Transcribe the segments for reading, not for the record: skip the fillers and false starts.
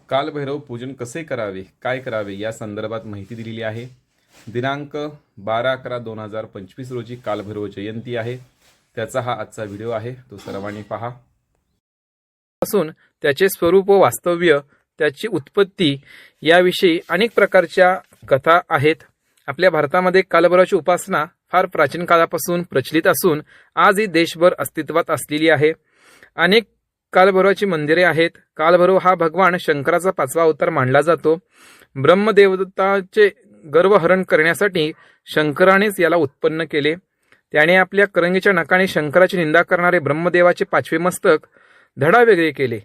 कालभैरव पूजन कसे करावे, काय करावे या संदर्भात माहिती दिलेली आहे। दिनांक 12/11/2025 रोजी कालभैरव जयंती आहे। त्याचा हा आजचा व्हिडिओ आहे, तो सर्वांनी पहा। असून त्याचे स्वरूप व वास्तव्य, त्याची उत्पत्ती याविषयी अनेक प्रकारच्या कथा आहेत। आपल्या भारतामध्ये कालभैरवाची उपासना फार प्राचीन काळापासून प्रचलित असून आजही देशभर अस्तित्वात असलेली आहे। अनेक कालभैरवाची मंदिरे आहेत। कालभैरव हा भगवान शंकराचा 5वा अवतार मानला जातो। ब्रह्मदेवताचे गर्वहरण करण्यासाठी शंकरानेच याला उत्पन्न केले। त्याने आपल्या करंगीच्या नखाने शंकराची निंदा करणारे ब्रह्मदेवाचे 5वे मस्तक धडा वेगळे केले।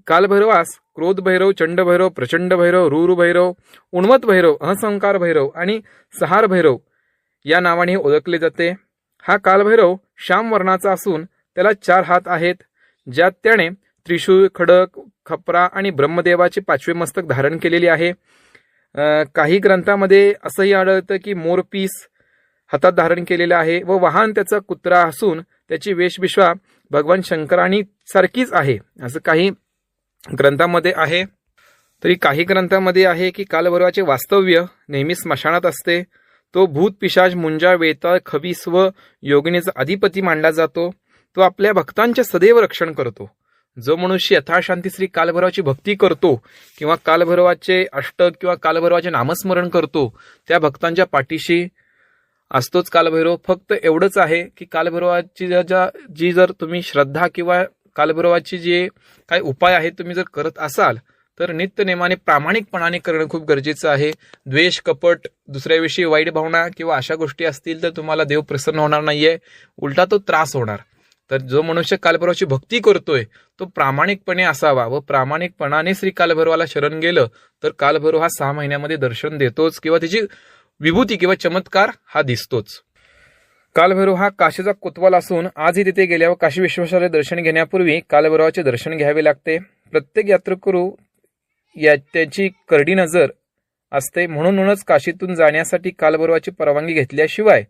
कालभैरवास क्रोधभैरव, चंडभैरव, प्रचंड भैरव, रूरभैरव, उन्मत्त भैरव, अहंकार भैरव आणि सहार भैरव या नावाने ओळखले जाते। हा कालभैरव श्याम वर्णाचा असून त्याला 4 हात आहेत, ज्यात त्याने त्रिशूळ, खडक, खपरा आणि ब्रह्मदेवाचे 5वे मस्तक धारण केलेले आहे। काही ग्रंथामध्ये असंही आढळतं की मोरपीस हातात धारण केलेला आहे व वाहन त्याचा कुत्रा असून त्याची वेशभूषा भगवान शंकरांनी सारखीच आहे, असं काही ग्रंथामध्ये आहे। तरी काही ग्रंथामध्ये आहे की कालभैरवाचे वास्तव्य नेहमी स्मशानात असते। तो भूत, पिशाच, मुंजा, वेताळ, खवीस व योगिनीचा अधिपती मानला जातो। तो आपल्या भक्तांचे सदैव रक्षण करतो। जो मनुष्य यथाशांती श्री कालभैरवाची भक्ती करतो किंवा कालभैरवाचे अष्टक किंवा कालभैरवाचे नामस्मरण करतो, त्या भक्तांच्या पाठीशी असतोच कालभैरव। फक्त एवढंच आहे की कालभैरवाची जी जर तुम्ही श्रद्धा किंवा कालभैरवाची जे काही उपाय आहेत तुम्ही जर करत असाल तर नित्यनेमाने प्रामाणिकपणाने करणं खूप गरजेचं आहे। द्वेष, कपट, दुसऱ्याविषयी वाईट भावना किंवा अशा गोष्टी असतील तर तुम्हाला देव प्रसन्न होणार नाहीये, उलटा तो त्रास होणार। तर जो मनुष्य कालभैरवाची भक्ती करतोय तो प्रामाणिकपणे असावा व प्रामाणिकपणाने श्री कालभैरवाला शरण गेलं तर कालभैरव हा 6 महिन्यामध्ये दर्शन देतोच किंवा त्याची विभूती किंवा चमत्कार हा दिसतोच। कालभैरव हा काशीचा कोतवाल असून आजही तिथे गेल्यावर काशी विश्वेश्वराचे दर्शन घेण्यापूर्वी कालभैरवाचे दर्शन घ्यावे लागते। प्रत्येक यात्रेकरू त्याची करडी नजर असते, म्हणूनच काशीतून जाण्यासाठी कालभैरवाची परवानगी घेतल्याशिवाय